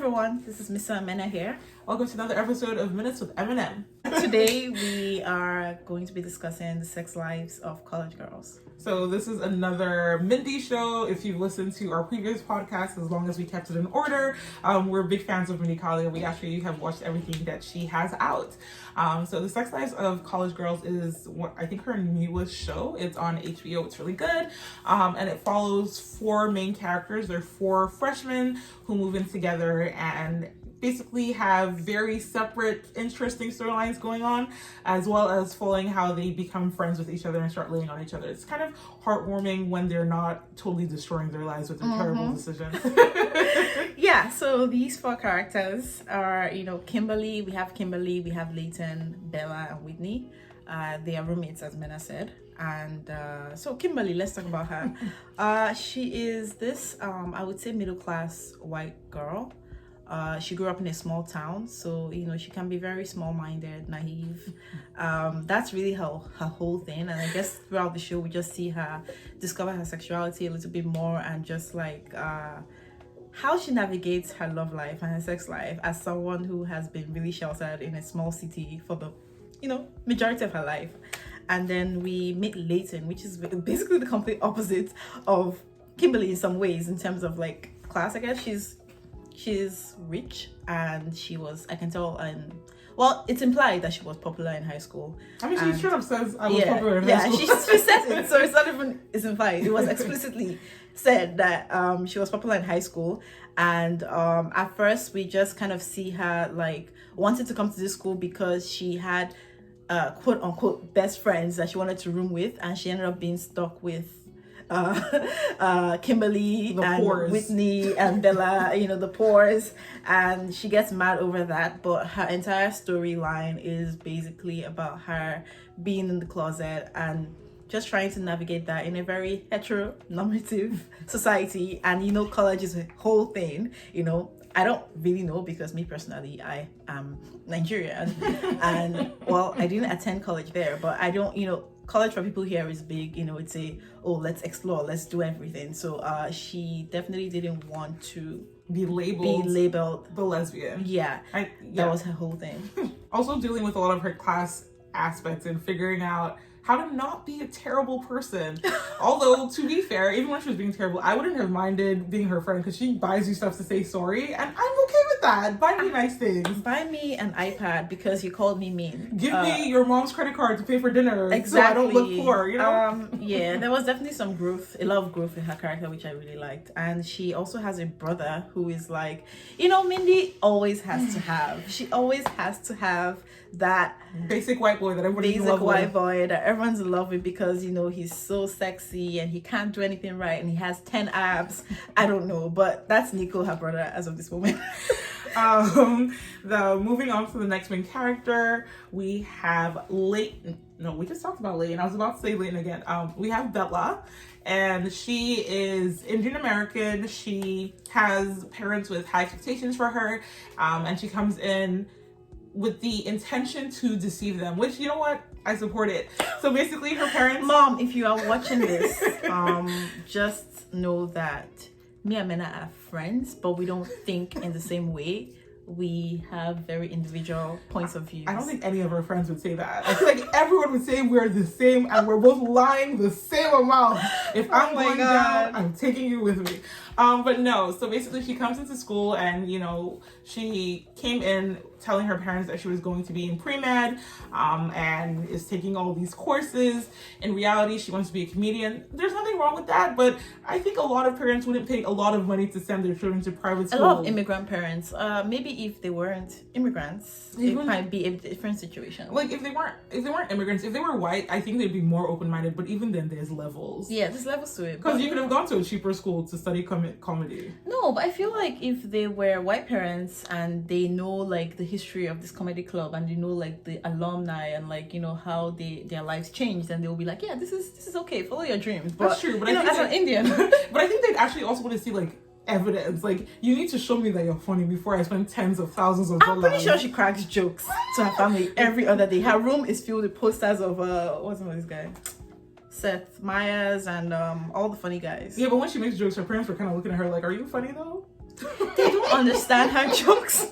everyone, this is Mr. Amena here. Welcome to another episode of Minutes with Eminem. Today we are going to be discussing the sex lives of college girls. So this is another Mindy show. If you've listened to our previous podcast, as long as we kept it in order, we're big fans of Mindy Kaling. We actually have watched everything that she has out. So the sex lives of college girls is what I think her newest show. It's on HBO. It's really good. And it follows four main characters. They're four freshmen who move in together and basically have very separate, interesting storylines going on, as well as following how they become friends with each other and start laying on each other. It's kind of heartwarming when they're not totally destroying their lives with their terrible decisions. Yeah, so these four characters are, Kimberly, we have Leighton, Bela, and Whitney. They are roommates, as Mena said. And so Kimberly, let's talk about her. She is this, I would say, middle-class white girl. She grew up in a small town, so she can be very small-minded, naive. That's really her whole thing, and I guess throughout the show we just see her discover her sexuality a little bit more, and just like how she navigates her love life and her sex life as someone who has been really sheltered in a small city for the majority of her life. And then we meet Leighton, which is basically the complete opposite of Kimberly in some ways, in terms of like class. I guess she's rich, and she was, I can tell, and well, it's implied that she was popular in high school. I mean, she straight up says I was popular in high school. She says it, so it's not even, it's implied. It was explicitly said that she was popular in high school, and at first we just kind of see her like wanted to come to this school because she had quote unquote best friends that she wanted to room with, and she ended up being stuck with Kimberly and pores. Whitney and Bela, the pores, and she gets mad over that. But her entire storyline is basically about her being in the closet and just trying to navigate that in a very heteronormative society. And college is a whole thing. I don't really know, because me personally, I am Nigerian, and well, I didn't attend college there, but I don't, college for people here is big, it's let's explore, let's do everything. So she definitely didn't want to be labeled the lesbian. That was her whole thing. Also dealing with a lot of her class aspects and figuring out how to not be a terrible person. Although, to be fair, even when she was being terrible, I wouldn't have minded being her friend, because she buys you stuff to say sorry, and I'm okay with that. Buy me nice things. Buy me an iPad because you called me mean. Give me your mom's credit card to pay for dinner, exactly. So I don't look poor, Yeah, there was definitely some growth, a lot of growth in her character, which I really liked. And she also has a brother who is like, Mindy always has to have. She always has to have that basic white boy that everybody's in love with. Basic white boy that everyone's in love with, because he's so sexy and he can't do anything right and he has 10 abs. I don't know, but that's Nico, her brother, as of this moment. Moving on to the next main character, we have Leighton. No, we just talked about Leighton. I was about to say Leighton again. We have Bela, and she is Indian American. She has parents with high expectations for her, and she comes in with the intention to deceive them, which, you know what? I support it. So basically her parents... Mom, if you are watching this, just know that me and Mena are friends, but we don't think in the same way. We have very individual points of view. I don't think any of our friends would say that. I feel like everyone would say we're the same and we're both lying the same amount. If I'm going down, I'm taking you with me. But no, so basically she comes into school and, she came in telling her parents that she was going to be in pre-med and is taking all these courses. In reality, she wants to be a comedian. There's nothing wrong with that, but I think a lot of parents wouldn't pay a lot of money to send their children to private school. A lot of immigrant parents, maybe if they weren't immigrants, it might be a different situation. Like if they weren't immigrants, if they were white, I think they'd be more open-minded, but even then there's levels. Yeah, there's levels to it. Because you could have gone to a cheaper school to study comedy. No, but I feel like if they were white parents and they know like the history of this comedy club, and like the alumni, and like how their lives changed, and they'll be like, yeah, this is okay, follow your dreams. But that's true, but I think as an Indian, but I think they'd actually also want to see like evidence. Like, you need to show me that you're funny before I spend tens of thousands of dollars. I'm pretty sure she cracks jokes to her family every other day. Her room is filled with posters of what's the name of this guy, Seth Meyers, and all the funny guys. Yeah, but when she makes jokes, her parents were kind of looking at her like, are you funny though? They don't understand her jokes.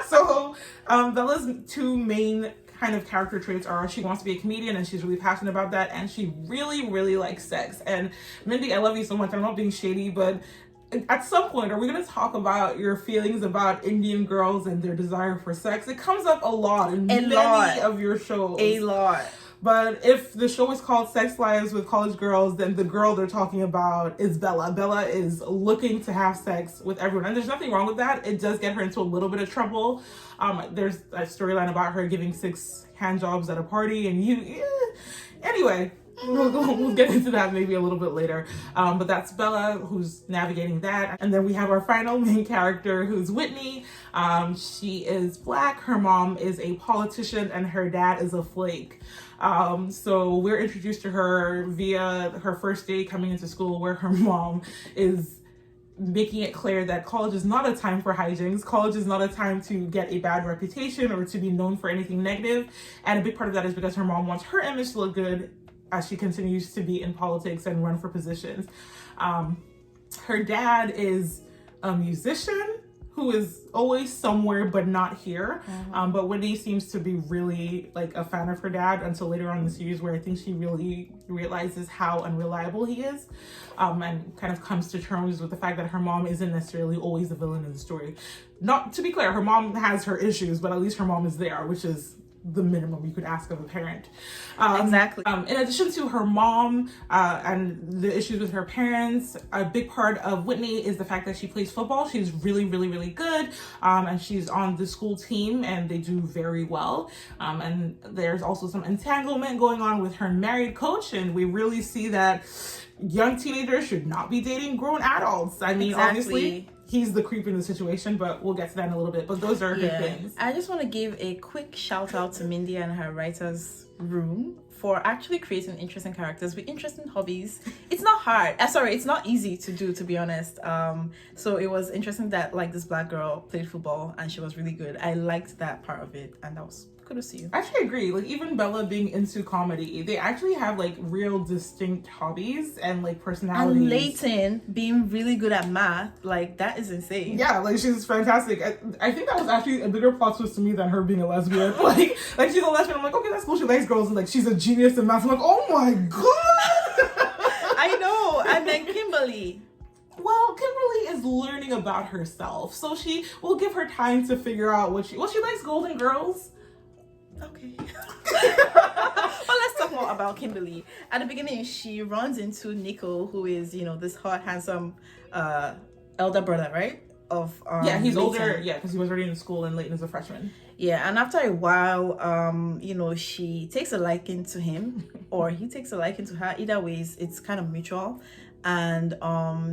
So Bella's two main kind of character traits are she wants to be a comedian and she's really passionate about that, and she really, really likes sex. And Mindy, I love you so much. I'm not being shady, but at some point, are we going to talk about your feelings about Indian girls and their desire for sex? It comes up a lot in many of your shows. A lot. But if the show is called Sex Lives with College Girls, then the girl they're talking about is Bela. Bela is looking to have sex with everyone. And there's nothing wrong with that. It does get her into a little bit of trouble. There's a storyline about her giving 6 hand jobs at a party. And anyway, we'll get into that maybe a little bit later. But that's Bela who's navigating that. And then we have our final main character who's Whitney. She is Black. Her mom is a politician and her dad is a flake. So we're introduced to her via her first day coming into school, where her mom is making it clear that college is not a time for hijinks. College is not a time to get a bad reputation or to be known for anything negative. And a big part of that is because her mom wants her image to look good as she continues to be in politics and run for positions. Her dad is a musician who is always somewhere but not here. But Whitney seems to be really like a fan of her dad until later on in the series, where I think she really realizes how unreliable he is, and kind of comes to terms with the fact that her mom isn't necessarily always the villain in the story. Not to be clear, her mom has her issues, but at least her mom is there, which is the minimum you could ask of a parent. Exactly. In addition to her mom and the issues with her parents, a big part of Whitney is the fact that she plays football. She's really, really, really good. And she's on the school team and they do very well. And there's also some entanglement going on with her married coach. And we really see that young teenagers should not be dating grown adults. I mean, obviously he's the creep in the situation, but we'll get to that in a little bit. But those are her things. I just want to give a quick shout out to Mindy and her writer's room for actually creating interesting characters with interesting hobbies. It's not hard. It's not easy to do, to be honest. So it was interesting that like this Black girl played football and she was really good. I liked that part of it, and that was good to see. I actually agree. Like even Bela being into comedy, they actually have like real distinct hobbies and like personalities. And Leighton being really good at math, like that is insane. Yeah, like she's fantastic. I think that was actually a bigger plot twist to me than her being a lesbian. like she's a lesbian. I'm like, okay, that's cool. She likes girls, and like she's a genius in math. I'm like, oh my god. I know. And then Kimberly. Well, Kimberly is learning about herself, so she will give her time to figure out what she likes. Golden girls. Okay. Well, let's talk more about Kimberly. At the beginning, she runs into Nico, who is, this hot, handsome elder brother, right? Of he's Leighton. older, because he was already in school and Leighton is a freshman. Yeah, and after a while, she takes a liking to him, or he takes a liking to her. Either ways, it's kind of mutual. And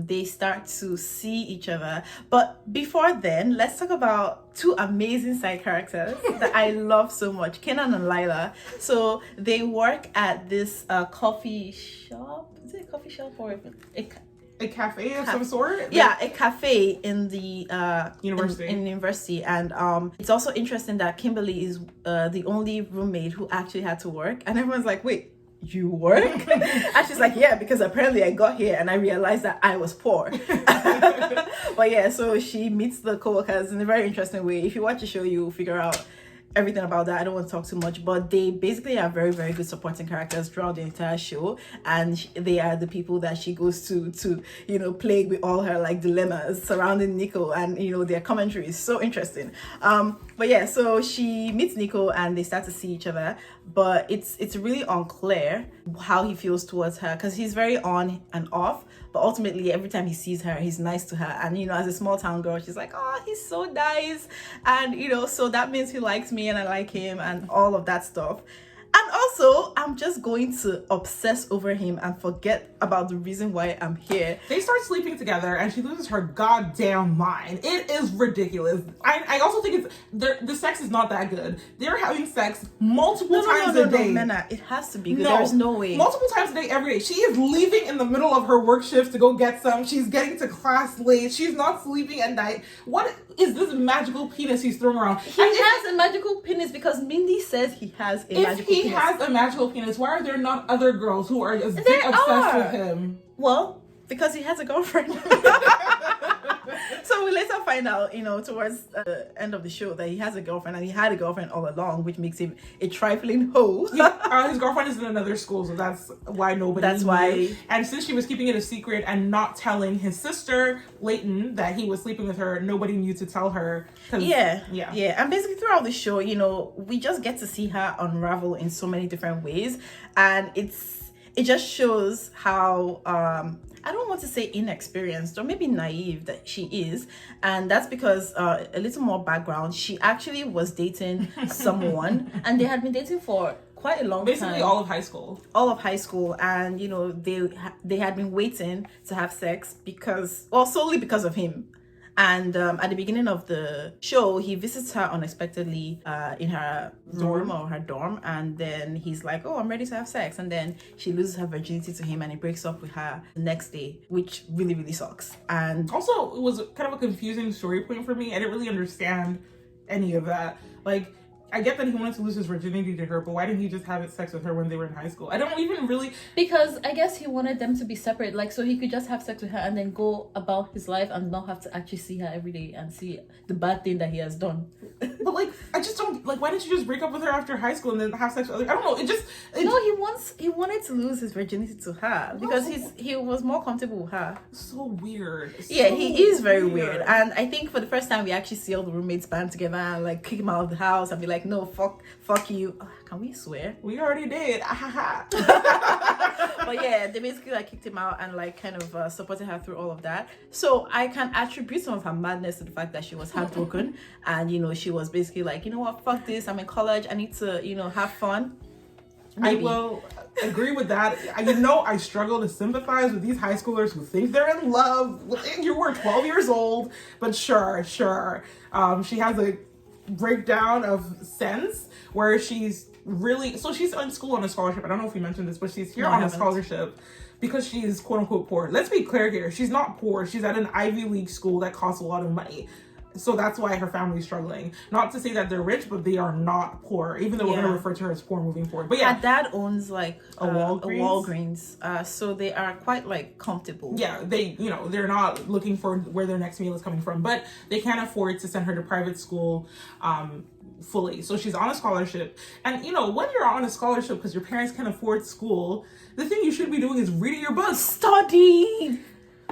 they start to see each other. But before then, let's talk about 2 amazing side characters that I love so much, Kenan and Lila. So they work at this coffee shop. Is it a coffee shop or a cafe of some sort? Yeah, a cafe in the university. In university. And it's also interesting that Kimberly is the only roommate who actually had to work. And everyone's like, wait, you work? And she's like, yeah, because apparently I got here and I realized that I was poor. But yeah, so she meets the co-workers in a very interesting way. If you watch the show, you'll figure out everything about that. I don't want to talk too much, but they basically are very, very good supporting characters throughout the entire show, and they are the people that she goes to plague with all her like dilemmas surrounding Nico, and their commentary is so interesting. But yeah, so she meets Nico and they start to see each other, but it's really unclear how he feels towards her, because he's very on and off, but ultimately every time he sees her, he's nice to her. And as a small town girl, she's like, oh, he's so nice, and so that means he likes me and I like him and all of that stuff. And also, I'm just going to obsess over him and forget about the reason why I'm here. They start sleeping together and she loses her goddamn mind. It is ridiculous. I also think the sex is not that good. They're having sex multiple times a day. No, Mena, it has to be good. There's no way. Multiple times a day, every day. She is leaving in the middle of her work shift to go get some. She's getting to class late. She's not sleeping at night. What is this magical penis he's throwing around? He has a magical penis because Mindy says he has a magical penis. If he has a magical penis, why are there not other girls who are as obsessed with him? Well, because he has a girlfriend. So we later find find out, towards the end of the show that he has a girlfriend, and he had a girlfriend all along, which makes him a trifling hoe. His girlfriend is in another school, so that's why nobody That's knew. why. And since she was keeping it a secret and not telling his sister, Leighton, that he was sleeping with her, nobody knew to tell her. Yeah. And basically throughout the show, we just get to see her unravel in so many different ways. And it just shows how I don't want to say inexperienced or maybe naive that she is. And that's because a little more background, she actually was dating someone and they had been dating for quite a long time. Basically all of high school. And they had been waiting to have sex solely because of him. And at the beginning of the show, he visits her unexpectedly in her room or her dorm. And then he's like, oh, I'm ready to have sex. And then she loses her virginity to him and he breaks up with her the next day, which really, really sucks. And also, it was kind of a confusing story point for me. I didn't really understand any of that. Like, I get that he wanted to lose his virginity to her, but why didn't he just have sex with her when they were in high school? I don't even really... Because I guess he wanted them to be separate, like, so he could just have sex with her and then go about his life and not have to actually see her every day and see the bad thing that he has done. But, like, I just don't... Like, why didn't you just break up with her after high school and then have sex with other... I don't know, he wanted to lose his virginity to her because he was more comfortable with her. So weird. He is very weird. And I think for the first time we actually see all the roommates band together and, like, kick him out of the house and be like, no, fuck you. Can we swear? We already did. But yeah, they basically like kicked him out and like kind of supported her through all of that. So I can attribute some of her madness to the fact that she was heartbroken and she was basically like, you know what, fuck this, I'm in college, I need to have fun. Maybe. I will agree with that. I struggle to sympathize with these high schoolers who think they're in love. You were 12 years old, but sure. She has a breakdown of sense where she's in school on a scholarship. I don't know if you mentioned this, but she's here on a scholarship because she's quote unquote poor. Let's be clear here. She's not poor. She's at an Ivy League school that costs a lot of money. So that's why her family's struggling. Not to say that they're rich, but they are not poor, even though we're going to refer to her as poor moving forward. But yeah. Her dad owns like a Walgreens. So they are quite like comfortable. Yeah, they're not looking for where their next meal is coming from, but they can't afford to send her to private school fully. So she's on a scholarship. And when you're on a scholarship because your parents can afford school, the thing you should be doing is reading your books. Study.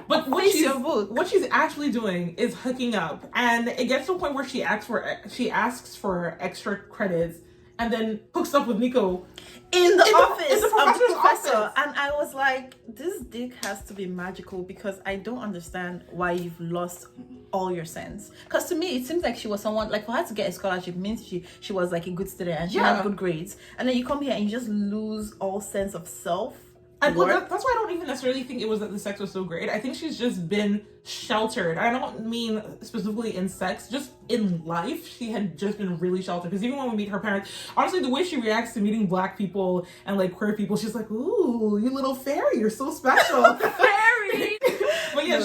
But what she's actually doing is hooking up, and it gets to a point where she asks for extra credits, and then hooks up with Nico in the office of the professor. Office. And I was like, this dick has to be magical because I don't understand why you've lost all your sense. Because to me, it seems like she was someone, like for her to get a scholarship means she was like a good student and she had good grades. And then you come here and you just lose all sense of self. That's why I don't even necessarily think it was that the sex was so great. I think she's just been sheltered. I don't mean specifically in sex, just in life. She had just been really sheltered. Because even when we meet her parents, honestly, the way she reacts to meeting Black people and like queer people, she's like, ooh, you little fairy, you're so special. Fairy! But yeah,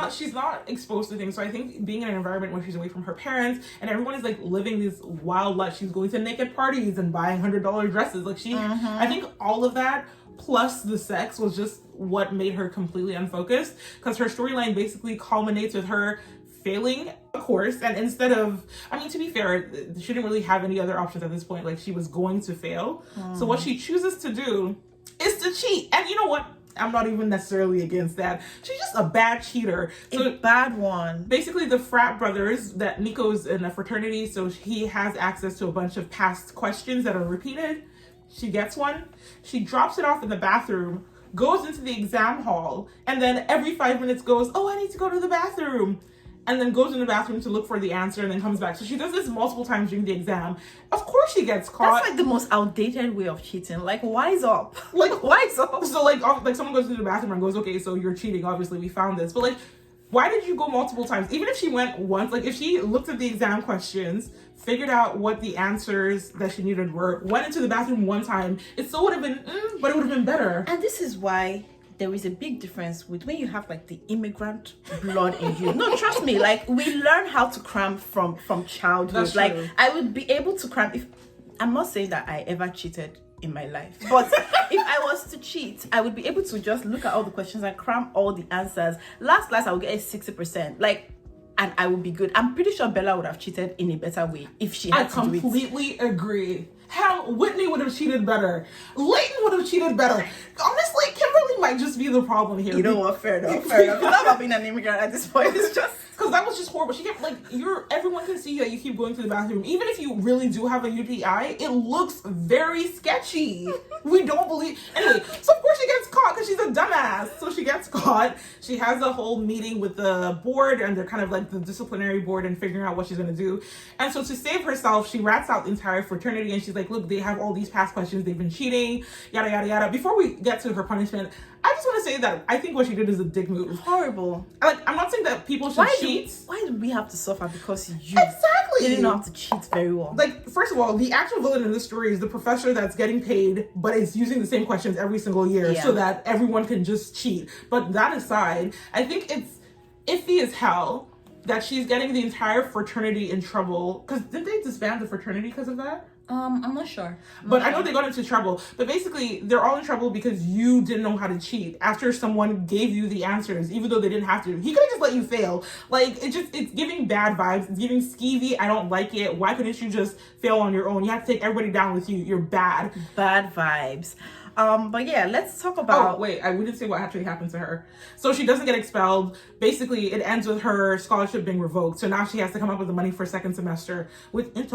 she's not exposed to things. So I think being in an environment where she's away from her parents and everyone is like living this wild life. She's going to naked parties and buying $100 dresses. Like I think all of that plus the sex was just what made her completely unfocused, because her storyline basically culminates with her failing a course, and instead of, to be fair, she didn't really have any other options at this point. Like, she was going to fail. So what she chooses to do is to cheat. And you know what? I'm not even necessarily against that. She's just a bad cheater. A bad one. Basically, the frat brothers, that Nico's in a fraternity, so he has access to a bunch of past questions that are repeated. She gets one, she drops it off in the bathroom, goes into the exam hall, and then every 5 minutes goes, oh, I need to go to the bathroom. And then goes in the bathroom to look for the answer and then comes back. So she does this multiple times during the exam. Of course she gets caught. That's like the most outdated way of cheating. Like, wise up. Wise up. So like someone goes into the bathroom and goes, okay, so you're cheating. Obviously, we found this. But like, why did you go multiple times? Even if she went once, like if she looked at the exam questions, figured out what the answers that she needed were, went into the bathroom one time, it still would have been, but it would have been better. And this is why there is a big difference with when you have like the immigrant blood in you. No, trust me, like we learn how to cram from childhood. That's like true. I would be able to cram if I'm not saying that I ever cheated in my life, but if I was to cheat, I would be able to just look at all the questions and cram all the answers. Last I would get a 60%. Like and I would be good. I'm pretty sure Bella would have cheated in a better way if she had to do it. I completely agree. Hell, Whitney would have cheated better. Leighton would have cheated better. Honestly, Kimberly might just be the problem here. You know what? Fair enough. Fair enough. It's not about being an immigrant at this point. It's just because that was just horrible. She kept like everyone can see that you keep going to the bathroom. Even if you really do have a UTI, it looks very sketchy. We don't believe. Anyway, so of course she gets caught because she's a dumbass. So she gets caught. She has a whole meeting with the board, and they're kind of like the disciplinary board and figuring out what she's gonna do. And so to save herself, she rats out the entire fraternity, and she's like, "Look, they have all these past questions. They've been cheating. Yada yada yada." Before we get to her punishment, I just want to say that I think what she did is a dick move. horrible. Like, I'm not saying that people should cheat. Why do we have to suffer because you Exactly. didn't know how to cheat very well? Like, first of all, the actual villain in this story is the professor that's getting paid, but is using the same questions every single year so that everyone can just cheat. But that aside, I think it's iffy as hell that she's getting the entire fraternity in trouble. Because didn't they disband the fraternity because of that? I'm not sure. I know they got into trouble. But basically, they're all in trouble because you didn't know how to cheat after someone gave you the answers, even though they didn't have to. He could have just let you fail. Like, it's giving bad vibes. It's giving skeevy. I don't like it. Why couldn't you just fail on your own? You have to take everybody down with you. You're bad. Bad vibes. But yeah, let's talk about. Oh, wait, we didn't say what actually happened to her. So she doesn't get expelled. Basically, it ends with her scholarship being revoked. So now she has to come up with the money for second semester with like,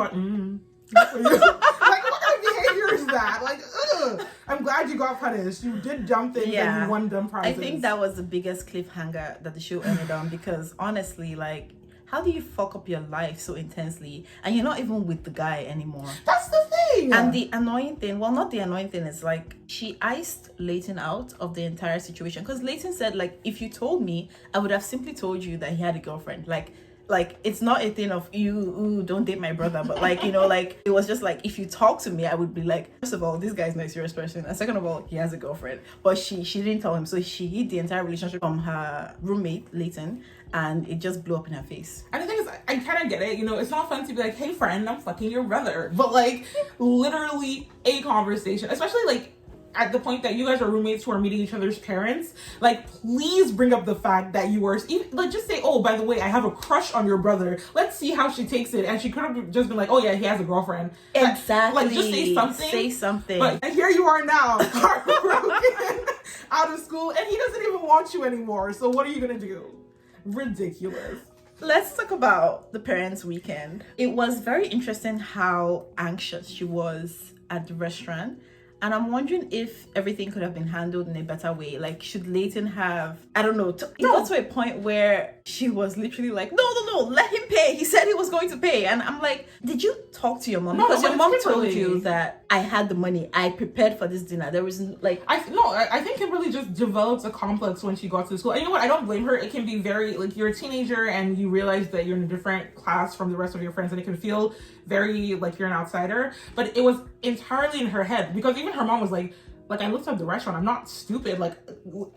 what kind of behavior is that? Like, ugh. I'm glad you got punished. You did dumb things and you won dumb prizes. I think that was the biggest cliffhanger that the show ended on, because honestly, like, how do you fuck up your life so intensely and you're not even with the guy anymore? That's the thing. And the annoying thing, well, not the annoying thing, is like she iced Leighton out of the entire situation, because Leighton said, like, if you told me, I would have simply told you that he had a girlfriend. Like it's not a thing of you don't date my brother, but like, you know, like it was just like, if you talk to me, I would be like, first of all, this guy's not a serious person, and second of all, he has a girlfriend. But she didn't tell him, so she hid the entire relationship from her roommate Leighton, and it just blew up in her face. And the thing is, I kind of get it. You know, it's not fun to be like, hey friend, I'm fucking your brother, but like literally a conversation, especially like at the point that you guys are roommates who are meeting each other's parents, like, please bring up the fact that you were, like, just say, oh, by the way, I have a crush on your brother. Let's see how she takes it. And she could have just been like, oh yeah, he has a girlfriend. Exactly. Like, just say something. Say something. But here you are now, heartbroken, out of school, and he doesn't even want you anymore. So what are you gonna do? Ridiculous. Let's talk about the parents' weekend. It was very interesting how anxious she was at the restaurant. And I'm wondering if everything could have been handled in a better way. Like, should Leighton have, I don't know, it got to a point where she was literally like, no, let him pay. He said he was going to pay. And I'm like, did you talk to your mom? Because your mom told you that I had the money. I prepared for this dinner. There was like... I think Kimberly just developed a complex when she got to school. And you know what? I don't blame her. It can be very, like, you're a teenager and you realize that you're in a different class from the rest of your friends, and it can feel very like you're an outsider. But it was entirely in her head, because even her mom was like, I looked up the restaurant. I'm not stupid. Like,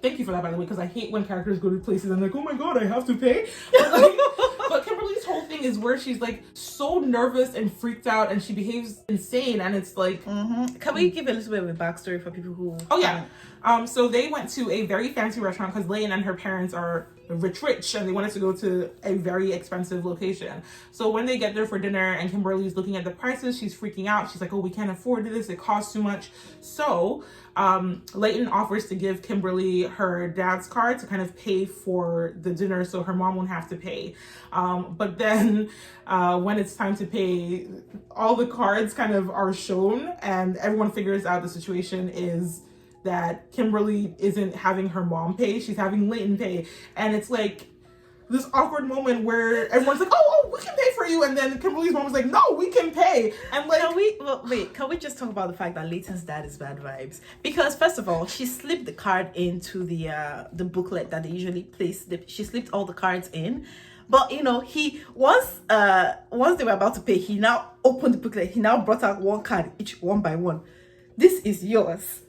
thank you for that, by the way, because I hate when characters go to places and like, oh my god, I have to pay. But Kimberly's whole thing is where she's like so nervous and freaked out, and she behaves insane, and it's like, Can we give a little bit of a backstory for people who... Oh yeah. So they went to a very fancy restaurant because Leighton and her parents are rich, and they wanted to go to a very expensive location. So when they get there for dinner and Kimberly's looking at the prices, she's freaking out. She's like, oh, we can't afford this. It costs too much. So Leighton offers to give Kimberly her dad's card to kind of pay for the dinner so her mom won't have to pay. But then when it's time to pay, all the cards kind of are shown, and everyone figures out the situation is that Kimberly isn't having her mom pay, she's having Leighton pay. And it's like this awkward moment where everyone's like, oh, we can pay for you, and then Kimberly's mom was like, no, we can pay. And like, can we just talk about the fact that Leighton's dad is bad vibes? Because first of all, she slipped the card into the booklet that they usually place. She slipped all the cards in. But you know, he once they were about to pay, he now opened the booklet. He now brought out one card each, one by one. this is yours.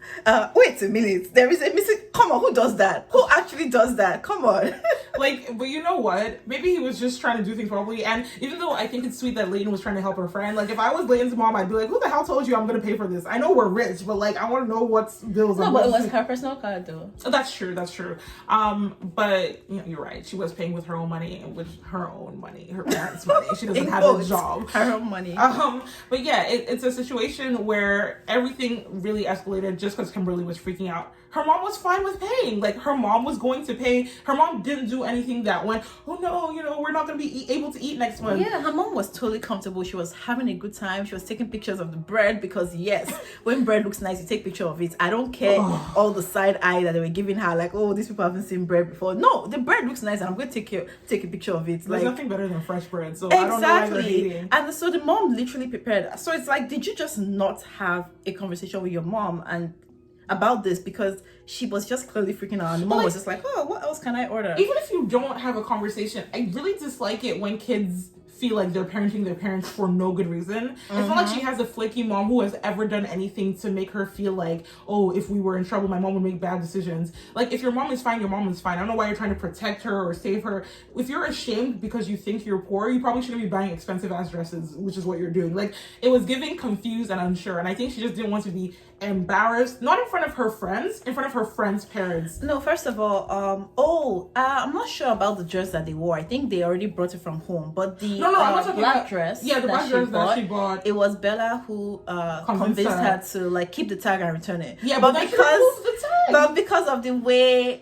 Wait a minute, there is a missing. Come on, who does that? Who actually does that? Come on. Like, but you know what? Maybe he was just trying to do things properly. And even though I think it's sweet that Leighton was trying to help her friend, like if I was Leighton's mom, I'd be like, who the hell told you I'm gonna pay for this? I know we're rich, but like I want to know what's bills. No, but it was her personal card though. Oh, that's true. But you know, you're right. She was paying with her own money and with her own money, her parents' money. She doesn't have a job. Her own money. But yeah, it's a situation where everything really escalated just because Kimberly was freaking out. Her mom was fine with paying. Like, her mom was going to pay. Her mom didn't do anything that went, oh no, you know, we're not going to be able to eat next month. Yeah, her mom was totally comfortable. She was having a good time. She was taking pictures of the bread because, yes, when bread looks nice, you take picture of it. I don't care all the side eye that they were giving her, like, oh, these people haven't seen bread before. No, the bread looks nice and I'm going to take a picture of it. There's nothing better than fresh bread, so I don't know why they're hating. And so the mom literally prepared. So it's like, did you just not have a conversation with your mom and about this, because she was just clearly freaking out and the mom was just like, oh, what else can I order? Even if you don't have a conversation, I really dislike it when kids feel like they're parenting their parents for no good reason. It's not like she has a flaky mom who has ever done anything to make her feel like, oh, if we were in trouble, my mom would make bad decisions. Like, if your mom is fine, your mom is fine. I don't know why you're trying to protect her or save her. If you're ashamed because you think you're poor, you probably shouldn't be buying expensive ass dresses, which is what you're doing. Like, it was giving confused and unsure, and I think she just didn't want to be embarrassed, not in front of her friends, in front of her friends' parents. No, first of all, I'm not sure about the dress that they wore. I think they already brought it from home, but the black dress, yeah, the black dress that she bought. It was Bela who convinced her to like keep the tag and return it. Yeah, but because of the way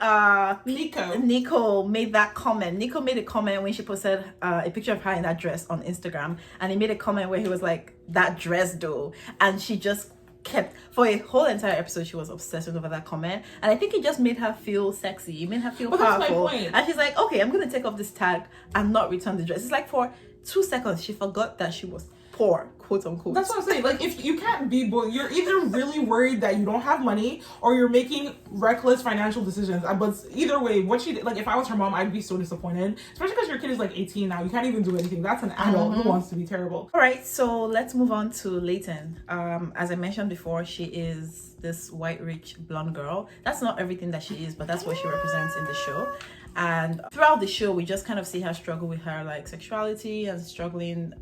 Nico made that comment. Nico made a comment when she posted a picture of her in that dress on Instagram, and he made a comment where he was like, that dress though, and she just kept, for a whole entire episode, she was obsessed over that comment, and I think it just made her feel sexy. It made her feel powerful, and she's like, okay, I'm gonna take off this tag and not return the dress. It's like for 2 seconds she forgot that she was poor, quote unquote. That's what I'm saying. Like, if you can't be both, you're either really worried that you don't have money or you're making reckless financial decisions. But either way, what she did, like, if I was her mom, I'd be so disappointed, especially because your kid is like 18 now. You can't even do anything. That's an adult who wants to be terrible. All right, so let's move on to Leighton. As I mentioned before, she is this white rich blonde girl. That's not everything that she is, but that's what she represents in the show. And throughout the show, we just kind of see her struggle with her like sexuality and struggling.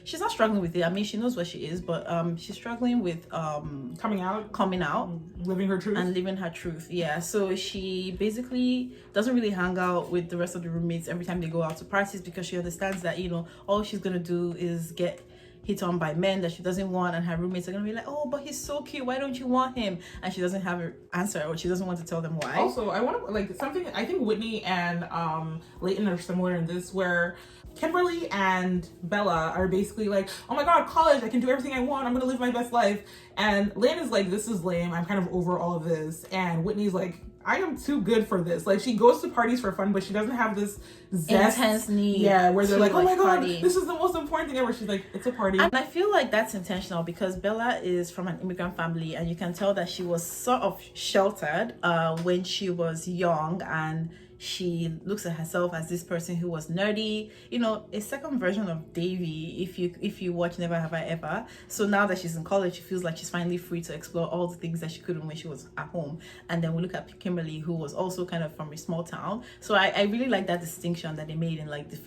She's not struggling with it. I mean, she knows what she is, but she's struggling with coming out, living her truth, and living her truth. Yeah. So she basically doesn't really hang out with the rest of the roommates every time they go out to parties, because she understands that, you know, all she's gonna do is get hit on by men that she doesn't want, and her roommates are gonna be like, oh, but he's so cute, why don't you want him? And she doesn't have an answer, or she doesn't want to tell them why. Also, I want to, like, something, I think Whitney and Leighton are similar in this, where Kimberly and Bela are basically like, oh my god, college, I can do everything I want, I'm gonna live my best life. And Leighton is like, this is lame, I'm kind of over all of this. And Whitney's like, I am too good for this. Like, she goes to parties for fun, but she doesn't have this intense need. Yeah, where they're like, oh my god, this is the most important thing ever. She's like, it's a party. And I feel like that's intentional, because Bela is from an immigrant family, and you can tell that she was sort of sheltered when she was young, and she looks at herself as this person who was nerdy, you know, a second version of Davy, if you watch Never Have I Ever. So now that she's in college, she feels like she's finally free to explore all the things that she couldn't when she was at home. And then we look at Kimberly, who was also kind of from a small town. So I really like that distinction that they made in like their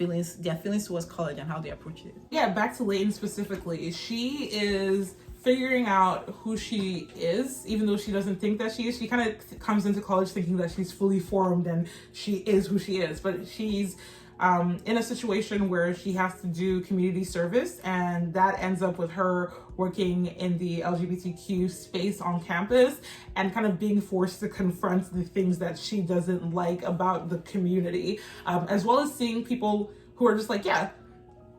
feelings towards college and how they approach it. Yeah, back to Leighton specifically, she is figuring out who she is, even though she doesn't think that she is. She kind of comes into college thinking that she's fully formed and she is who she is, but she's in a situation where she has to do community service, and that ends up with her working in the LGBTQ space on campus and kind of being forced to confront the things that she doesn't like about the community, as well as seeing people who are just like, yeah,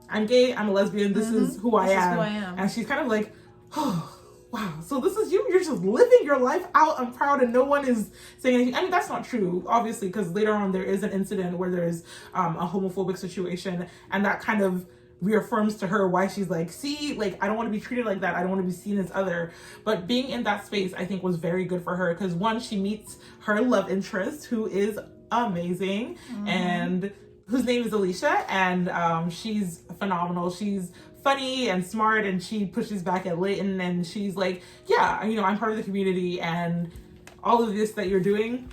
I'm gay, I'm a lesbian, this is who I am. And she's kind of like, oh, wow, so this is you? You're just living your life out and proud and no one is saying anything. I mean, that's not true, obviously, because later on there is an incident where there's a homophobic situation, and that kind of reaffirms to her why she's like, see, like, I don't want to be treated like that. I don't want to be seen as other. But being in that space, I think, was very good for her, because one, she meets her love interest, who is amazing, and whose name is Alicia, and she's phenomenal. She's funny and smart, and she pushes back at Leighton, and she's like, yeah, you know, I'm part of the community, and all of this that you're doing,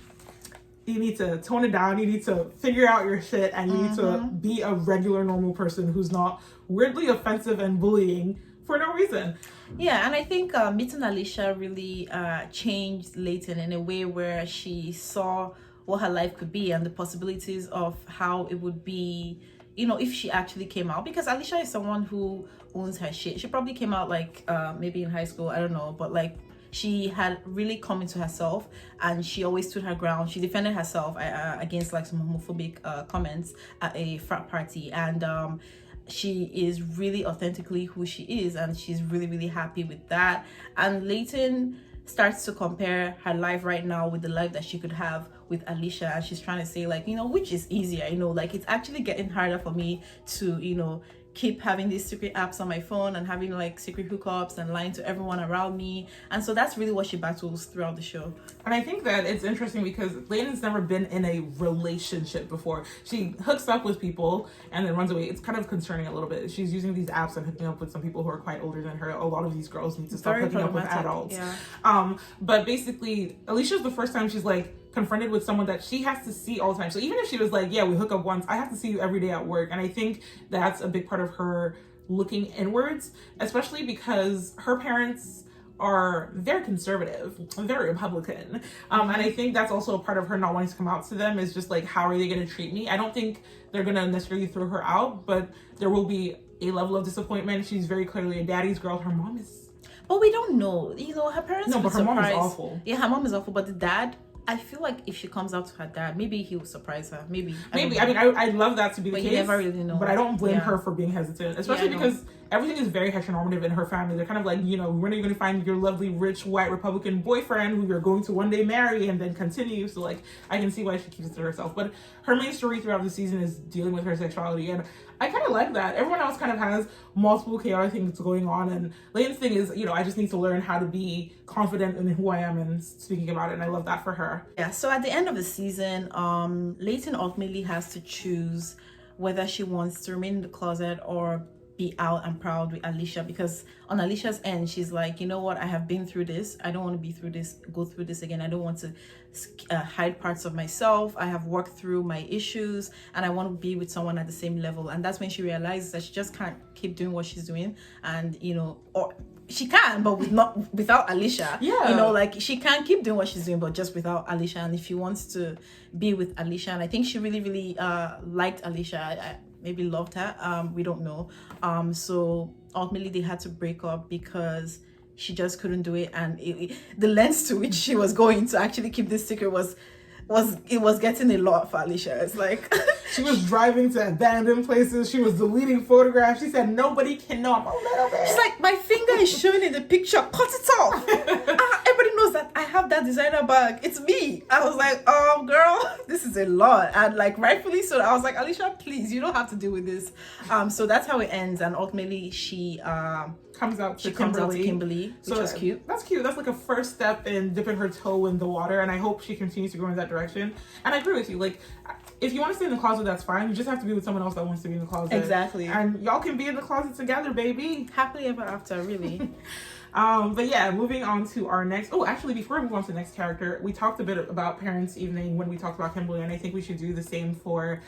you need to tone it down, you need to figure out your shit, and you need to be a regular normal person who's not weirdly offensive and bullying for no reason. Yeah, and I think meeting Alicia really changed Leighton in a way where she saw what her life could be and the possibilities of how it would be, you know, if she actually came out. Because Alicia is someone who owns her shit. She probably came out like maybe in high school, I don't know, but like she had really come into herself, and she always stood her ground. She defended herself against like some homophobic comments at a frat party, and she is really authentically who she is, and she's really, really happy with that. And Leighton starts to compare her life right now with the life that she could have with Alicia, and she's trying to say, like, you know, which is easier, you know, like it's actually getting harder for me to, you know, keep having these secret apps on my phone and having like secret hookups and lying to everyone around me. And so that's really what she battles throughout the show. And I think that it's interesting because Leighton's never been in a relationship before. She hooks up with people and then runs away. It's kind of concerning a little bit. She's using these apps and hooking up with some people who are quite older than her. A lot of these girls need to stop hooking up with adults. Yeah. But basically, Alicia's the first time she's like confronted with someone that she has to see all the time. So even if she was like, yeah, we hook up once, I have to see you every day at work. And I think that's a big part of her looking inwards, especially because her parents are very conservative, very Republican. And I think that's also a part of her not wanting to come out to them, is just like, how are they going to treat me? I don't think they're going to necessarily throw her out, but there will be a level of disappointment. She's very clearly a daddy's girl. Her mom is... But we don't know. You know, her parents... No, but her mom is awful. Yeah, her mom is awful, but the dad... I feel like if she comes out to her dad, maybe he will surprise her. Maybe. I mean, I'd love that to be the case. But you never really know. But I don't blame her for being hesitant, especially because everything is very heteronormative in her family. They're kind of like, you know, when are you going to find your lovely, rich, white Republican boyfriend who you're going to one day marry and then continue? So, like, I can see why she keeps it to herself. But her main story throughout the season is dealing with her sexuality, and I kind of like that. Everyone else kind of has multiple chaotic things going on, and Leighton's thing is, you know, I just need to learn how to be confident in who I am and speaking about it, and I love that for her. Yeah, so at the end of the season, Leighton ultimately has to choose whether she wants to remain in the closet or be out and proud with Alicia, because on Alicia's end, she's like, you know what, I have been through this. I don't want to go through this again. I don't want to hide parts of myself. I have worked through my issues, and I want to be with someone at the same level. And that's when she realizes that she just can't keep doing what she's doing, and you know, or she can, but without Alicia. Yeah. You know, like she can keep doing what she's doing, but just without Alicia. And if she wants to be with Alicia, and I think she really, really liked Alicia. I maybe loved her. We don't know. So ultimately they had to break up because she just couldn't do it, and the lengths to which she was going to actually keep this secret was getting a lot for Alicia. It's like she was driving to abandoned places. She was deleting photographs. She said, nobody can know I'm a little bit. She's like, my finger is showing in the picture. Cut it off. Everybody knows that I have that designer bag. It's me. I was like, oh, girl, this is a lot. And like, rightfully so. I was like, Alicia, please, you don't have to deal with this. So that's how it ends. And ultimately, she comes out to Kimberly, which was cute. That's cute. That's like a first step in dipping her toe in the water, and I hope she continues to go in that direction. And I agree with you. Like, if you want to stay in the closet, that's fine. You just have to be with someone else that wants to be in the closet. Exactly. And y'all can be in the closet together, baby. Happily ever after, really. But yeah, moving on to our next... Oh, actually, before we move on to the next character, we talked a bit about Parents' Evening when we talked about Kimberly, and I think we should do the same for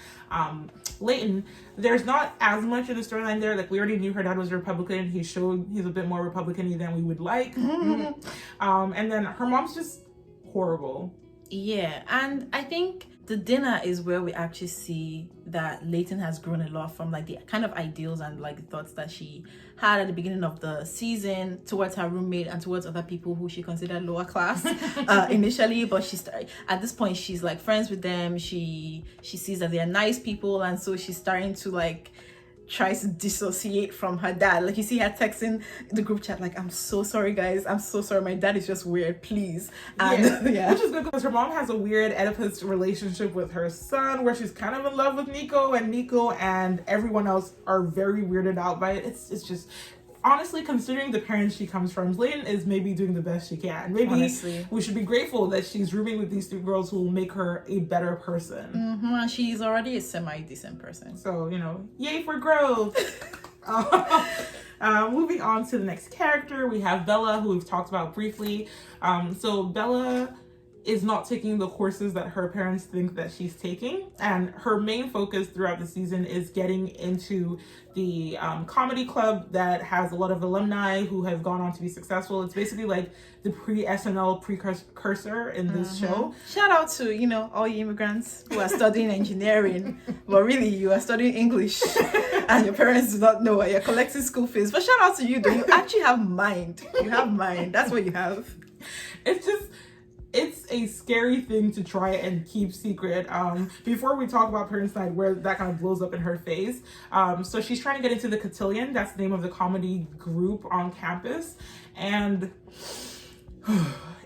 Leighton. There's not as much in the storyline there. Like, we already knew her dad was a Republican. He showed he's a bit more Republican-y than we would like. And then her mom's just horrible. Yeah, and I think the dinner is where we actually see that Leighton has grown a lot from like the kind of ideals and like the thoughts that she had at the beginning of the season towards her roommate and towards other people who she considered lower class initially, but at this point she's like friends with them. She sees that they are nice people, and so she's starting to like tries to dissociate from her dad. Like, you see her texting the group chat like, I'm so sorry guys, I'm so sorry, my dad is just weird, please. And which is good because her mom has a weird Oedipus relationship with her son, where she's kind of in love with Nico and everyone else are very weirded out by it. It's just, honestly, considering the parents she comes from, Leighton is maybe doing the best she can. Maybe honestly, we should be grateful that she's rooming with these two girls who will make her a better person. And she's already a semi-decent person. So, you know, yay for growth. Moving on to the next character, we have Bela, who we've talked about briefly. So Bela is not taking the courses that her parents think that she's taking, and her main focus throughout the season is getting into the comedy club that has a lot of alumni who have gone on to be successful. It's basically like the pre-SNL precursor in this show. Shout out to, you know, all you immigrants who are studying engineering, but really you are studying English and your parents do not know, and you're collecting school fees. But shout out to you though, you actually have mind. You have mind. That's what you have. It's a scary thing to try and keep secret. Before we talk about Parents Night, where that kind of blows up in her face. So she's trying to get into the Cotillion. That's the name of the comedy group on campus. And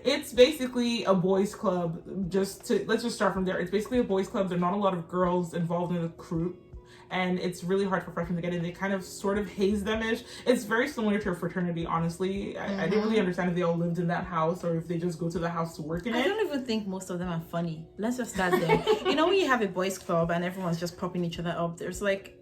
it's basically a boys club. Let's just start from there. It's basically a boys club. There are not a lot of girls involved in the crew. And it's really hard for freshmen to get in. They kind of sort of haze them-ish. It's very similar to a fraternity, honestly. I didn't really understand if they all lived in that house or if they just go to the house to work in it. I don't even think most of them are funny. Let's just start there. You know, when you have a boys club and everyone's just propping each other up, there's like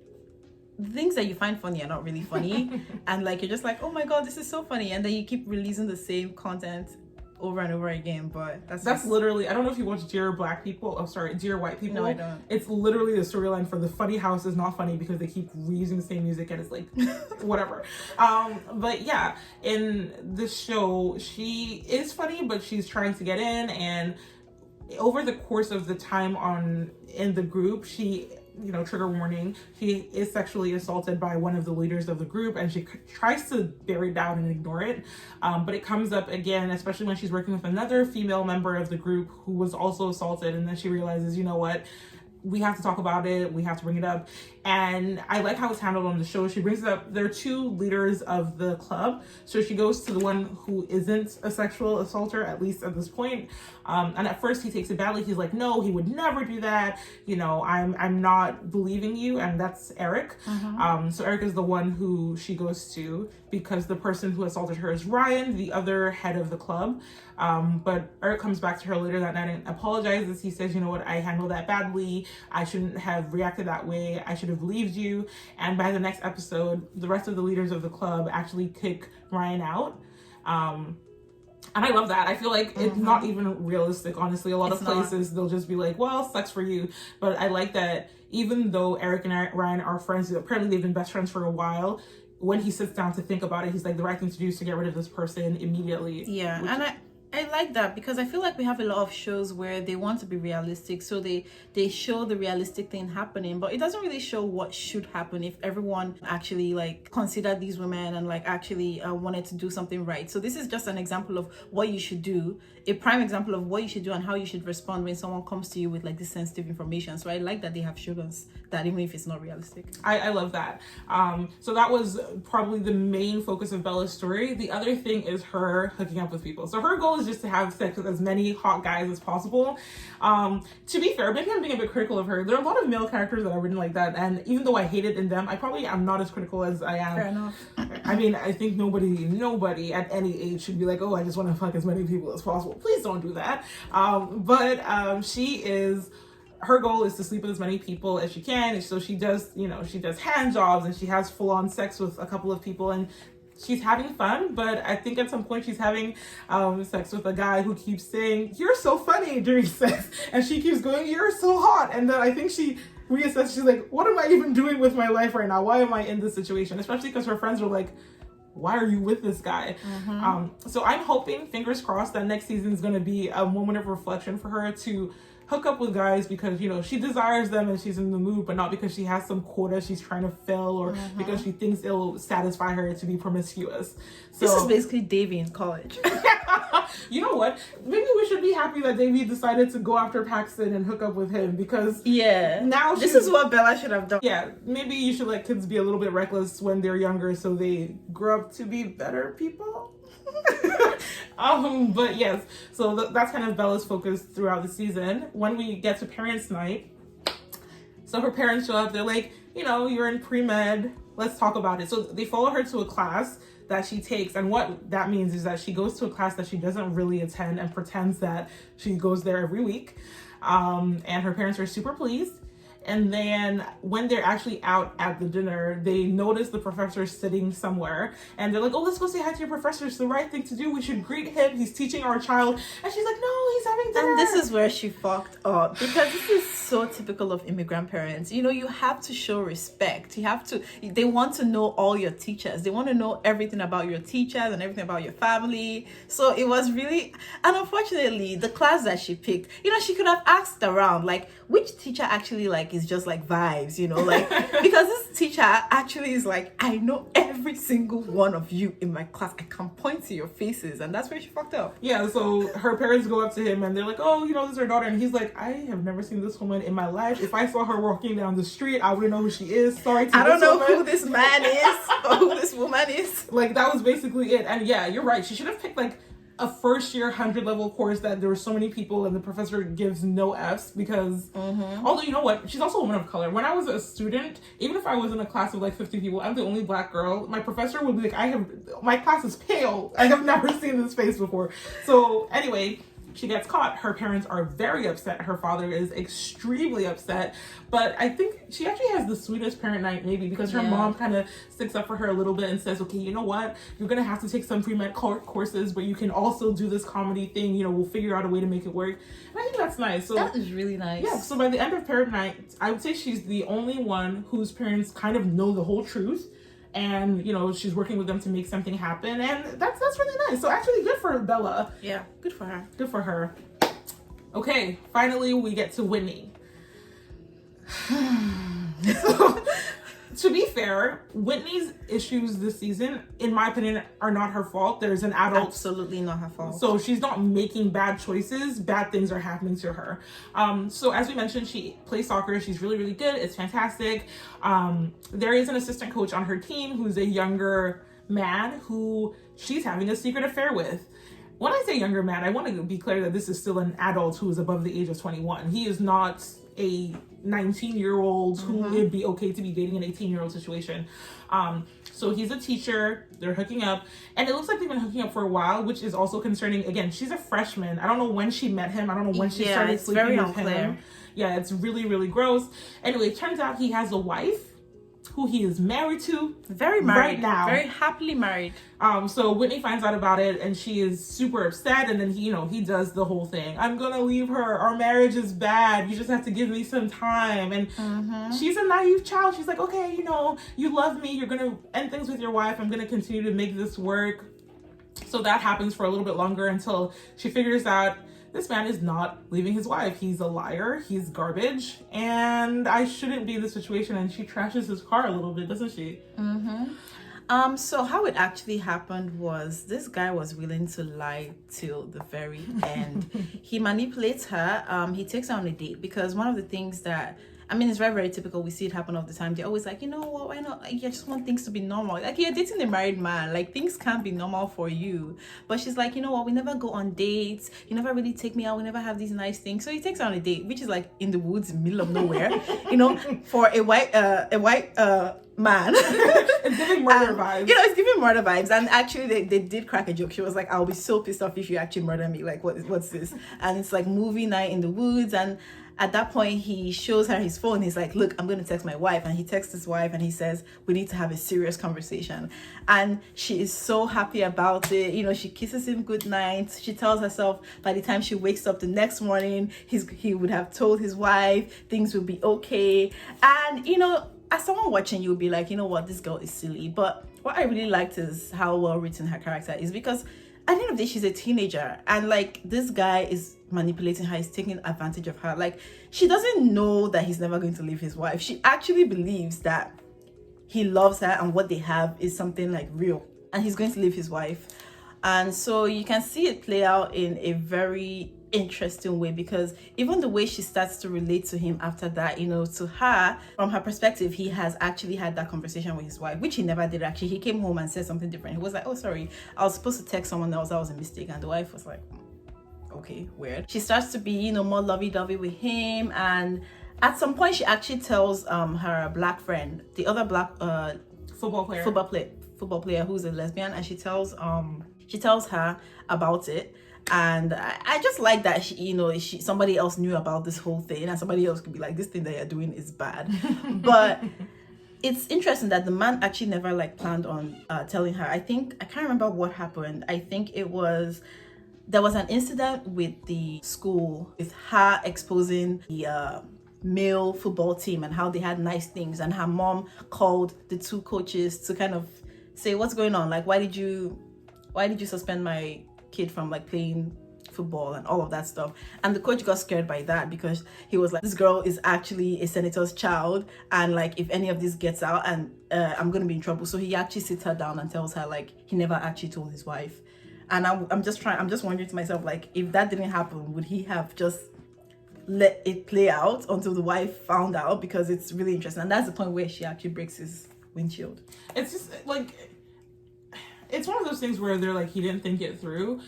things that you find funny are not really funny. And like, you're just like, oh my God, this is so funny. And then you keep releasing the same content over and over again, but that's literally, I don't know if you watch Dear Black People. Oh, sorry, Dear White People. No, I don't. It's literally the storyline for the funny house is not funny because they keep reusing the same music and it's like whatever. But yeah, in this show, she is funny, but she's trying to get in, and over the course of the time in the group, she, you know, trigger warning, she is sexually assaulted by one of the leaders of the group, and she tries to bear it down and ignore it, but it comes up again, especially when she's working with another female member of the group who was also assaulted, and then she realizes, you know what, we have to talk about it, we have to bring it up. And I like how it's handled on the show. She brings it up, there are two leaders of the club, so she goes to the one who isn't a sexual assaulter, at least at this point, and at first he takes it badly. He's like, no, he would never do that, you know, I'm not believing you. And that's Eric. So Eric is the one who she goes to because the person who assaulted her is Ryan, the other head of the club. But Eric comes back to her later that night and apologizes. He says, you know what, I handled that badly, I shouldn't have reacted that way, I should have believed you. And by the next episode, the rest of the leaders of the club actually kick Ryan out. And I love that. I feel like it's not even realistic, honestly. A lot of places, they'll just be like, well, sucks for you. But I like that even though Eric and Ryan are friends, apparently they've been best friends for a while, when he sits down to think about it, he's like, the right thing to do is to get rid of this person immediately. Yeah, and I like that because I feel like we have a lot of shows where they want to be realistic, so they show the realistic thing happening, but it doesn't really show what should happen if everyone actually like considered these women and like actually wanted to do something right. So this is just an example of what you should do, a prime example of what you should do and how you should respond when someone comes to you with like this sensitive information. So I like that they have shown us that even if it's not realistic. I love that. So that was probably the main focus of Bella's story. The other thing is her hooking up with people. So her goal is just to have sex with as many hot guys as possible. To be fair, maybe I'm being a bit critical of her. There are a lot of male characters that are written like that, and even though I hate it in them, I probably am not as critical as I am. Fair enough. I mean, I think nobody at any age should be like, oh, I just want to fuck as many people as possible. Please don't do that. But her goal is to sleep with as many people as she can. And so she does hand jobs and she has full-on sex with a couple of people, and she's having fun. But I think at some point she's having sex with a guy who keeps saying, you're so funny during sex. And she keeps going, you're so hot. And then I think she reassesses, she's like, what am I even doing with my life right now? Why am I in this situation? Especially because her friends are like, why are you with this guy? So I'm hoping, fingers crossed, that next season is going to be a moment of reflection for her to hook up with guys because, you know, she desires them and she's in the mood, but not because she has some quota she's trying to fill or because she thinks it'll satisfy her to be promiscuous. So, this is basically Davy in college. You know what? Maybe we should be happy that Davy decided to go after Paxton and hook up with him because now this is what Bella should have done. Yeah, maybe you should let kids be a little bit reckless when they're younger so they grow up to be better people. But yes, so that's kind of Bella's focus throughout the season. When we get to Parents Night, so her parents show up, they're like, you know, you're in pre-med, let's talk about it. So they follow her to a class that she takes, and what that means is that she goes to a class that she doesn't really attend and pretends that she goes there every week. And her parents are super pleased. And then when they're actually out at the dinner, they notice the professor sitting somewhere. And they're like, oh, let's go say hi to your professor. It's the right thing to do. We should greet him. He's teaching our child. And she's like, no, he's having dinner. And this is where she fucked up, because this is so typical of immigrant parents. You know, you have to show respect. They want to know all your teachers. They want to know everything about your teachers and everything about your family. So it was really, and unfortunately, the class that she picked, you know, she could have asked around, like, which teacher actually like is just like vibes, you know, like, because this teacher actually is like, I know every single one of you in my class. I can point to your faces, and that's where she fucked up. Yeah, so her parents go up to him and they're like, oh, you know, this is her daughter. And he's like, I have never seen this woman in my life. If I saw her walking down the street, I wouldn't know who she is. Sorry to I don't know woman. who this man is or who this woman is. Like, that was basically it. And yeah, you're right. She should have picked like a first year 100 level course that there were so many people and the professor gives no F's, because although, you know what, she's also a woman of color. When I was a student, even if I was in a class of like 50 people, I'm the only black girl, my professor would be like, my class is pale. I have never seen this face before. So anyway, she gets caught. Her parents are very upset. Her father is extremely upset. But I think she actually has the sweetest parent night, maybe, because her mom kind of sticks up for her a little bit and says, okay, you know what? You're going to have to take some pre-med courses, but you can also do this comedy thing. You know, we'll figure out a way to make it work. And I think that's nice. So that is really nice. Yeah, so by the end of parent night, I would say she's the only one whose parents kind of know the whole truth. And, you know, she's working with them to make something happen. And that's really nice. So actually good for Bela. Yeah, good for her. Good for her. Okay, finally we get to Whitney. So, to be fair, Whitney's issues this season, in my opinion, are not her fault. There's an adult. Absolutely not her fault. So she's not making bad choices. Bad things are happening to her. So as we mentioned, she plays soccer. She's really, really good. It's fantastic. There is an assistant coach on her team who's a younger man who she's having a secret affair with. When I say younger man, I want to be clear that this is still an adult who is above the age of 21. He is not a 19-year-old who would be okay to be dating an 18-year-old situation. So he's a teacher. They're hooking up. And it looks like they've been hooking up for a while, which is also concerning. Again, she's a freshman. I don't know when she met him. I don't know when she started sleeping with him. Yeah, it's really, really gross. Anyway, it turns out he has a wife who he is married to. Very married. Right now. Very happily married. So Whitney finds out about it and she is super upset, and then he does the whole thing. I'm gonna leave her. Our marriage is bad. You just have to give me some time. And she's a naive child. She's like, okay, you love me. You're gonna end things with your wife. I'm gonna continue to make this work. So that happens for a little bit longer until she figures out this man is not leaving his wife. He's a liar. He's garbage. And I shouldn't be in this situation. And she trashes his car a little bit, doesn't she? So how it actually happened was this guy was willing to lie till the very end. He manipulates her. He takes her on a date, because one of the things that, I mean, it's very, very typical. We see it happen all the time. They're always like, you know what, why not? I just want things to be normal. Like, you're dating a married man. Like, things can't be normal for you. But she's like, you know what, we never go on dates. You never really take me out. We never have these nice things. So he takes her on a date, which is like in the woods, middle of nowhere, for a white man. It's giving murder vibes. It's giving murder vibes. And actually, they did crack a joke. She was like, I'll be so pissed off if you actually murder me. Like, what's this? And it's like movie night in the woods. And at that point, he shows her his phone. He's like, look, I'm going to text my wife. And he texts his wife and he says, we need to have a serious conversation. And she is so happy about it. She kisses him goodnight. She tells herself by the time she wakes up the next morning, he would have told his wife things will be okay. And, as someone watching, you'll be like, you know what, this girl is silly. But what I really liked is how well written her character is, because at the end of the day, she's a teenager, and like, this guy is manipulating her, he's taking advantage of her. Like, she doesn't know that he's never going to leave his wife. She actually believes that he loves her and what they have is something like real, and he's going to leave his wife. And so you can see it play out in a very interesting way, because even the way she starts to relate to him after that, to her, from her perspective, he has actually had that conversation with his wife, which he never did. Actually, he came home and said something different. He was like, oh, sorry, I was supposed to text someone else, that was a mistake. And the wife was like, okay, weird. She starts to be, more lovey-dovey with him, and at some point she actually tells her black friend, the other black football player who's a lesbian, and she tells her about it. And I just like that somebody else knew about this whole thing, and somebody else could be like, this thing that you're doing is bad. But it's interesting that the man actually never like planned on telling her. I can't remember what happened. I think there was an incident with the school with her exposing the male football team and how they had nice things, and her mom called the two coaches to kind of say, what's going on, like why did you suspend my kid from like playing football and all of that stuff. And the coach got scared by that, because he was like, this girl is actually a senator's child, and like if any of this gets out, and I'm gonna be in trouble. So he actually sits her down and tells her like he never actually told his wife. And I'm just wondering to myself, like, if that didn't happen, would he have just let it play out until the wife found out? Because it's really interesting, and that's the point where she actually breaks his windshield. It's just like, it's one of those things where they're like, he didn't think it through.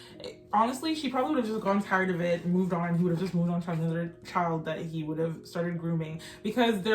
Honestly, she probably would have just gotten tired of it and moved on. He would have just moved on to another child that he would have started grooming, because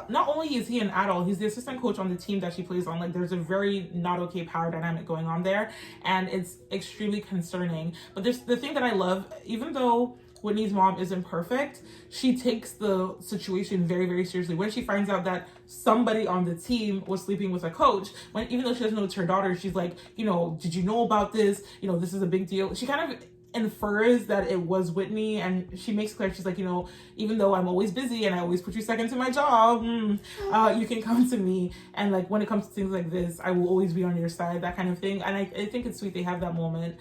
not only is he an adult, he's the assistant coach on the team that she plays on. Like, there's a very not okay power dynamic going on there, and it's extremely concerning. But there's the thing that I love, even though Whitney's mom isn't perfect, she takes the situation very, very seriously. When she finds out that somebody on the team was sleeping with a coach, even though she doesn't know it's her daughter, she's like, did you know about this? This is a big deal. She kind of infers that it was Whitney, and she makes clear, she's like, even though I'm always busy and I always put you second to my job, you can come to me, and like when it comes to things like this, I will always be on your side, that kind of thing. And I think it's sweet they have that moment,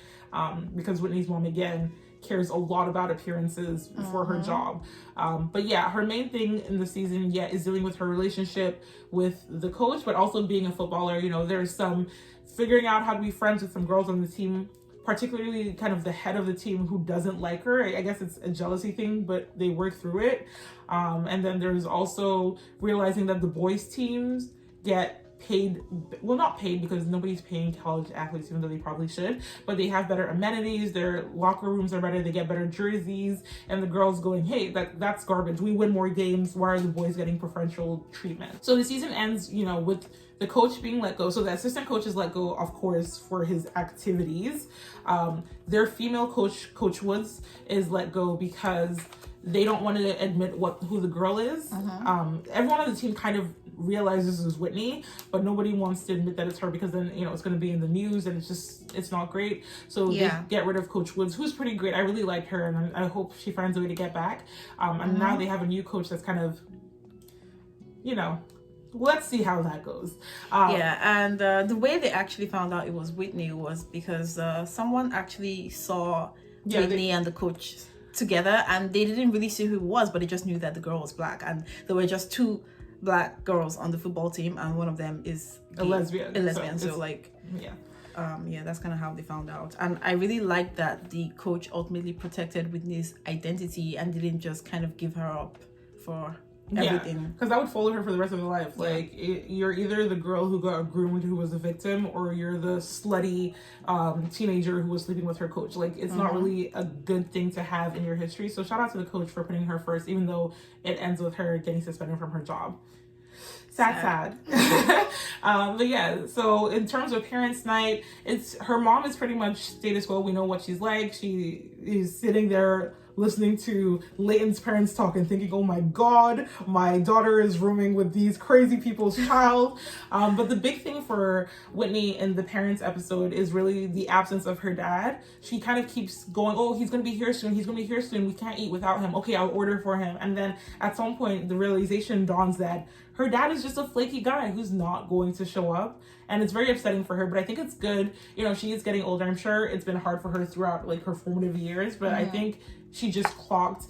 because Whitney's mom, again, cares a lot about appearances for her job. But yeah, her main thing in the season is dealing with her relationship with the coach, but also being a footballer. There's some figuring out how to be friends with some girls on the team, particularly kind of the head of the team who doesn't like her. I guess it's a jealousy thing, but they work through it. And then there's also realizing that the boys teams get paid, well, not paid because nobody's paying college athletes, even though they probably should, but they have better amenities, their locker rooms are better, they get better jerseys, and the girls going, hey, that's garbage, we win more games, why are the boys getting preferential treatment? So the season ends, with the coach being let go. So the assistant coach is let go, of course, for his activities. Their female coach, Coach Woods, is let go because they don't want to admit who the girl is. Everyone on the team kind of realizes this is Whitney, but nobody wants to admit that it's her, because then it's going to be in the news, and it's not great. So they get rid of Coach Woods, who's pretty great. I really like her, and I hope she finds a way to get back. And now they have a new coach that's kind of, let's see how that goes. And the way they actually found out it was Whitney was because someone actually saw Whitney and the coach together, and they didn't really see who it was, but they just knew that the girl was black, and there were just two black girls on the football team, and one of them is a lesbian. So that's kind of how they found out. And I really like that the coach ultimately protected Whitney's identity and didn't just kind of give her up for everything. Because that would follow her for the rest of her life. Like, you're either the girl who got groomed, who was a victim, or you're the slutty teenager who was sleeping with her coach. Like, it's not really a good thing to have in your history. So shout out to the coach for putting her first, even though it ends with her getting suspended from her job. Sad. But yeah, so in terms of parents' night, her mom is pretty much status quo. We know what she's like. She is sitting there listening to Leighton's parents talk and thinking, oh my God, my daughter is rooming with these crazy people's child. But the big thing for Whitney in the parents episode is really the absence of her dad. She kind of keeps going, oh, he's going to be here soon. We can't eat without him. Okay, I'll order for him. And then at some point, the realization dawns that her dad is just a flaky guy who's not going to show up. And it's very upsetting for her, but I think it's good. She is getting older. I'm sure it's been hard for her throughout like her formative years, but I think she just clocked.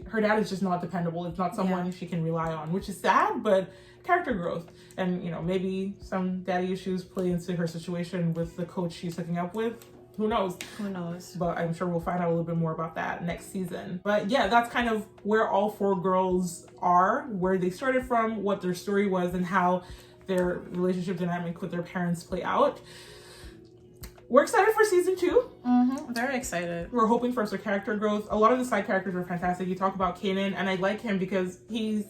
Her dad is just not dependable. It's not someone she can rely on, which is sad, but character growth. And, maybe some daddy issues play into her situation with the coach she's hooking up with. Who knows? But I'm sure we'll find out a little bit more about that next season. But yeah, that's kind of where all four girls are, where they started from, what their story was, and how their relationship dynamic with their parents play out. We're excited for season 2. Very excited. We're hoping for some character growth. A lot of the side characters are fantastic. You talk about Kanan, and I like him because he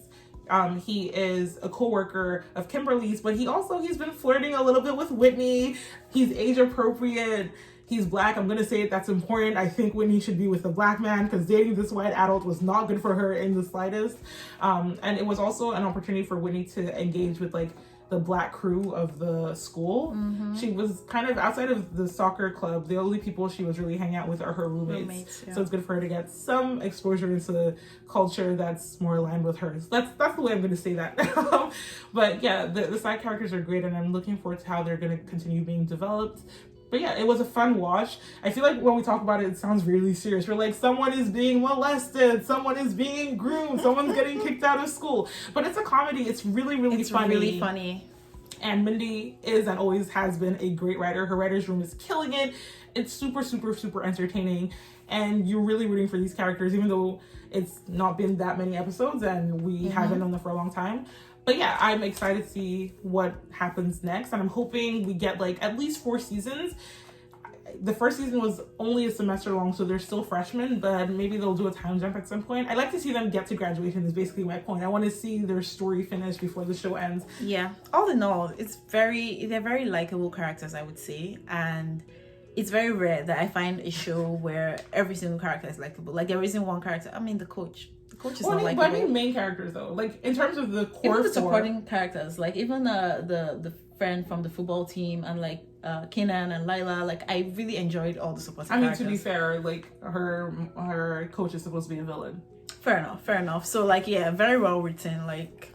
is a co-worker of Kimberly's, but he's been flirting a little bit with Whitney. He's age appropriate. he's black. I'm gonna say it. That's important. I think Whitney should be with a black man because dating this white adult was not good for her in the slightest. And it was also an opportunity for Whitney to engage with like the black crew of the school. She was kind of outside of the soccer club. The only people she was really hanging out with are her roommates. So it's good for her to get some exposure into culture that's more aligned with hers. That's the way I'm going to say that. But yeah, the side characters are great, and I'm looking forward to how they're going to continue being developed. But yeah, it was a fun watch. I feel like when we talk about it, it sounds really serious. We're like, someone is being molested, someone is being groomed, someone's getting kicked out of school. But it's a comedy. It's really, really funny. It's really funny. And Mindy is and always has been a great writer. Her writer's room is killing it. It's super, super, super entertaining. And you're really rooting for these characters, even though it's not been that many episodes and we haven't known them for a long time. But yeah, I'm excited to see what happens next. And I'm hoping we get like at least 4 seasons. The first season was only a semester long, so they're still freshmen, but maybe they'll do a time jump at some point. I like to see them get to graduation is basically my point. I want to see their story finish before the show ends. Yeah. All in all, they're very likable characters, I would say. And it's very rare that I find a show where every single character is likable. Like there isn't one character. I mean, the coach is not likable. But I mean main characters though. Like in terms of the core, even the supporting characters, like even the friend from the football team and like Kenan and Lila, like I really enjoyed all the supporting characters. To be fair, like her coach is supposed to be a villain. Fair enough. So like yeah, very well written. Like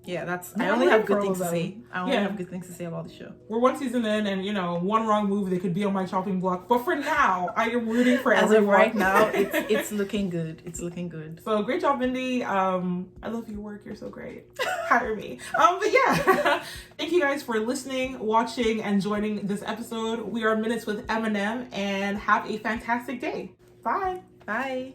yeah, I only have good things to say. I only have good things to say about the show. We're 1 season in, and one wrong move, they could be on my chopping block. But for now, I am rooting for As everyone. of right now, it's looking good. It's looking good. So great job, Mindy. I love your work. You're so great. Hire me. But yeah, thank you guys for listening, watching, and joining this episode. We are Minutes with Eminem, and have a fantastic day. Bye. Bye.